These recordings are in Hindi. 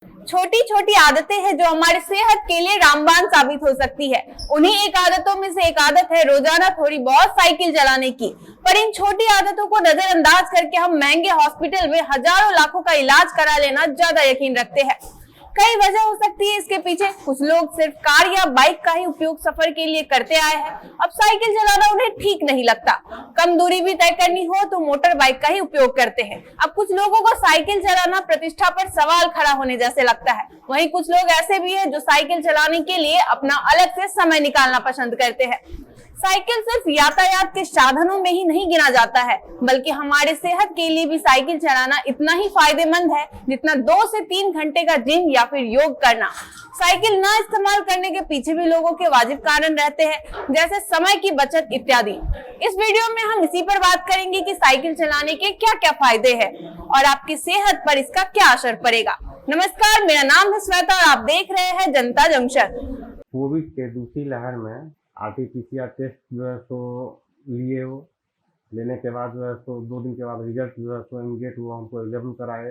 छोटी छोटी आदतें हैं जो हमारी सेहत के लिए रामबाण साबित हो सकती है। उन्हीं एक आदतों में से एक आदत है रोजाना थोड़ी बहुत साइकिल चलाने की। पर इन छोटी आदतों को नजरअंदाज करके हम महंगे हॉस्पिटल में हजारों लाखों का इलाज करा लेना ज्यादा यकीन रखते हैं। कई वजह हो सकती है इसके पीछे। कुछ लोग सिर्फ कार या बाइक का ही उपयोग सफर के लिए करते आए हैं, अब साइकिल चलाना उन्हें ठीक नहीं लगता। कम दूरी भी तय करनी हो तो मोटर बाइक का ही उपयोग करते हैं। अब कुछ लोगों को साइकिल चलाना प्रतिष्ठा पर सवाल खड़ा होने जैसे लगता है। वहीं कुछ लोग ऐसे भी हैं जो साइकिल चलाने के लिए अपना अलग से समय निकालना पसंद करते हैं। साइकिल सिर्फ यातायात के साधनों में ही नहीं गिना जाता है, बल्कि हमारे सेहत के लिए भी साइकिल चलाना इतना ही फायदेमंद है जितना 2 से 3 घंटे का जिम या फिर योग करना। साइकिल ना इस्तेमाल करने के पीछे भी लोगों के वाजिब कारण रहते हैं, जैसे समय की बचत इत्यादि। इस वीडियो में हम इसी पर बात करेंगे कि साइकिल चलाने के क्या क्या फायदे हैं और आपकी सेहत पर इसका क्या असर पड़ेगा। नमस्कार, मेरा नाम है श्वेता और आप देख रहे हैं जनता जंक्शन। कोविड के दूसरी लहर में RT-PCR टेस्ट जो है सो लिए हो, लेने के बाद जो है सो 2 दिन के बाद रिजल्ट जो है सो इमीडिएट वो हमको अवेलेबल कराए।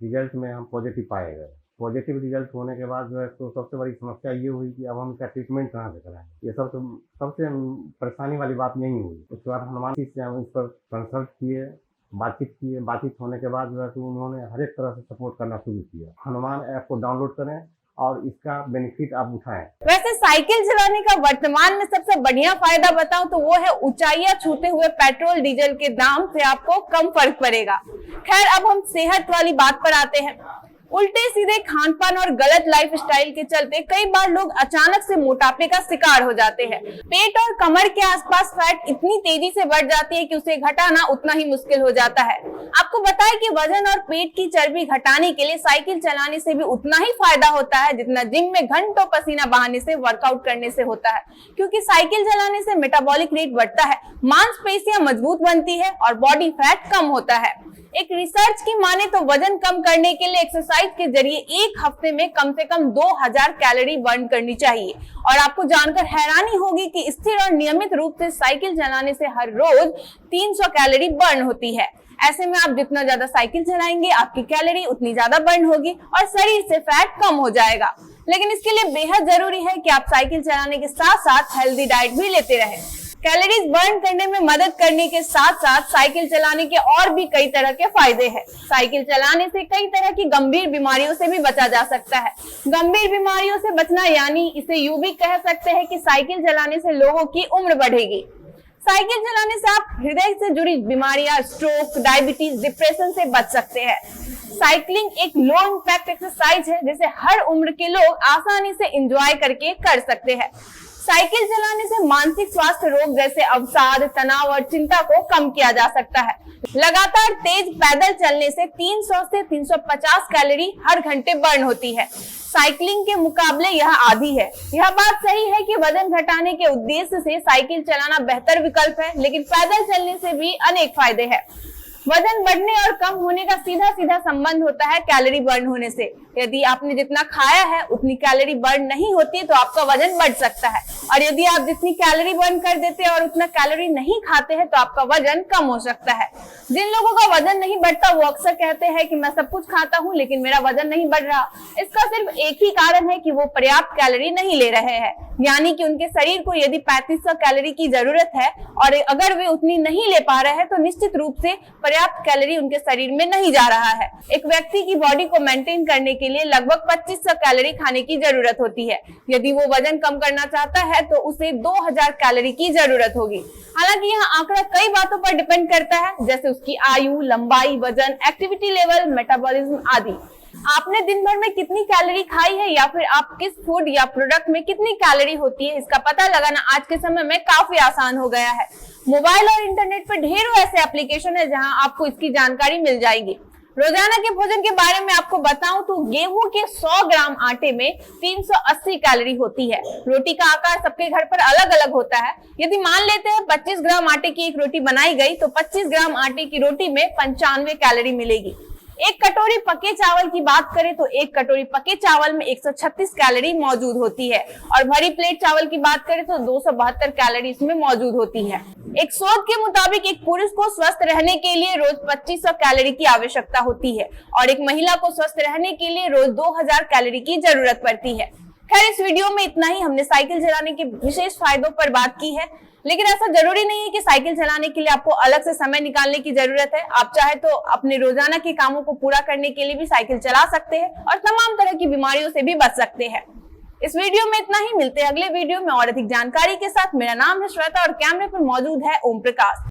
रिजल्ट में हम पॉजिटिव पाए गए। पॉजिटिव रिजल्ट होने के बाद जो है सो सबसे बड़ी समस्या ये हुई कि अब हम इसका ट्रीटमेंट कहाँ से कराएं। ये सबसे परेशानी वाली बात नहीं हुई। उसके बाद हनुमान जी से हम इस पर कंसल्ट किए, बातचीत होने के बाद जो है तो उन्होंने हर एक तरह से सपोर्ट करना शुरू किया। हनुमान ऐप को डाउनलोड करें और इसका बेनिफिट आप उठाएं। वैसे साइकिल चलाने का वर्तमान में सबसे बढ़िया फायदा बताऊं तो वो है ऊंचाइयां छूते हुए पेट्रोल डीजल के दाम से आपको कम फर्क पड़ेगा। खैर, अब हम सेहत वाली बात पर आते हैं। उल्टे सीधे खान पान और गलत लाइफस्टाइल के चलते कई बार लोग अचानक से मोटापे का शिकार हो जाते हैं। पेट और कमर के आसपास फैट इतनी तेजी से बढ़ जाती है कि उसे घटाना उतना ही मुश्किल हो जाता है। आपको बताएं कि वजन और पेट की चर्बी घटाने के लिए साइकिल चलाने से भी उतना ही फायदा होता है जितना जिम में घंटों पसीना बहाने से वर्कआउट करने से होता है, क्योंकि साइकिल चलाने से मेटाबॉलिक रेट बढ़ता है, मांसपेशियां मजबूत बनती है और बॉडी फैट कम होता है। एक रिसर्च की माने तो वजन कम करने के लिए एक्सरसाइज के जरिए एक हफ्ते में कम से कम 2000 कैलोरी बर्न करनी चाहिए। और आपको जानकर हैरानी होगी कि स्थिर और नियमित रूप से साइकिल चलाने से हर रोज 300 कैलोरी बर्न होती है। ऐसे में आप जितना ज्यादा साइकिल चलाएंगे आपकी कैलोरी उतनी ज्यादा बर्न होगी और शरीर से फैट कम हो जाएगा। लेकिन इसके लिए बेहद जरूरी है कि आप साइकिल चलाने के साथ साथ हेल्दी डाइट भी लेते रहें। कैलोरीज बर्न करने में मदद करने के साथ साथ साइकिल चलाने के और भी कई तरह के फायदे हैं। साइकिल चलाने से कई तरह की गंभीर बीमारियों से भी बचा जा सकता है। गंभीर बीमारियों से बचना यानी इसे यूं भी कह सकते हैं कि साइकिल चलाने से लोगों की उम्र बढ़ेगी। साइकिल चलाने से आप हृदय से जुड़ी बीमारियां, स्ट्रोक, डायबिटीज, डिप्रेशन से बच सकते हैं। साइकिलिंग एक लो इम्पैक्ट एक्सरसाइज है जिसे हर उम्र के लोग आसानी से एंजॉय करके कर सकते हैं। साइकिल चलाने से मानसिक स्वास्थ्य रोग जैसे अवसाद, तनाव और चिंता को कम किया जा सकता है। लगातार तेज पैदल चलने से 300 से 350 कैलोरी हर घंटे बर्न होती है। साइकिलिंग के मुकाबले यह आधी है। यह बात सही है कि वजन घटाने के उद्देश्य से साइकिल चलाना बेहतर विकल्प है, लेकिन पैदल चलने से भी अनेक फायदे हैं। वजन बढ़ने और कम होने का सीधा सीधा संबंध होता है कैलोरी बर्न होने से। यदि आपने जितना खाया है उतनी कैलोरी बर्न नहीं होती तो आपका वजन बढ़ सकता है, और यदि आप जितनी कैलोरी बर्न कर देते हैं और उतना कैलोरी नहीं खाते हैं तो आपका वजन कम हो सकता है। जिन लोगों का वजन नहीं बढ़ता वो अक्सर कहते हैं कि मैं सब कुछ खाता हूँ लेकिन मेरा वजन नहीं बढ़ रहा। इसका सिर्फ एक ही कारण है कि वो पर्याप्त कैलोरी नहीं ले रहे हैं, यानी कि उनके शरीर को यदि 3500 कैलोरी की जरूरत है और अगर वे उतनी नहीं ले पा रहे हैं तो निश्चित रूप से पर्याप्त कैलोरी उनके शरीर में नहीं जा रहा है। एक व्यक्ति की बॉडी को मेंटेन करने के लिए लगभग 2500 कैलोरी खाने की जरूरत होती है। यदि वो वजन कम करना चाहता है तो उसे 2000 कैलोरी की जरूरत होगी। हालांकि यह आंकड़ा कई बातों पर डिपेंड करता है, जैसे उसकी आयु, लंबाई, वजन, एक्टिविटी लेवल, मेटाबॉलिज्म आदि। आपने दिन भर में कितनी कैलोरी खाई है या फिर आप किस फूड या प्रोडक्ट में कितनी कैलोरी होती है, इसका पता लगाना आज के समय में काफी आसान हो गया है। मोबाइल और इंटरनेट पर ढेरों ऐसे एप्लीकेशन है जहां आपको इसकी जानकारी मिल जाएगी। रोजाना के भोजन के बारे में आपको बताऊं तो गेहूं के 100 ग्राम आटे में 380 कैलोरी होती है। रोटी का आकार सबके घर पर अलग अलग होता है। यदि मान लेते हैं 25 ग्राम आटे की एक रोटी बनाई गई तो 25 ग्राम आटे की रोटी में 95 कैलोरी मिलेगी। एक कटोरी पके चावल की बात करें तो एक कटोरी पके चावल में 136 कैलोरी मौजूद होती है और भरी प्लेट चावल की बात करें तो 272 कैलोरी इसमें मौजूद होती है। एक शोध के मुताबिक एक पुरुष को स्वस्थ रहने के लिए रोज 2500 कैलोरी की आवश्यकता होती है और एक महिला को स्वस्थ रहने के लिए रोज 2000 कैलोरी की जरूरत पड़ती है। खैर, इस वीडियो में इतना ही। हमने साइकिल चलाने के विशेष फायदों पर बात की है, लेकिन ऐसा जरूरी नहीं है कि साइकिल चलाने के लिए आपको अलग से समय निकालने की जरूरत है। आप चाहे तो अपने रोजाना के कामों को पूरा करने के लिए भी साइकिल चला सकते हैं और तमाम तरह की बीमारियों से भी बच सकते हैं। इस वीडियो में इतना ही। मिलते हैं अगले वीडियो में और अधिक जानकारी के साथ। मेरा नाम है श्वेता और कैमरे पर मौजूद है ओम प्रकाश।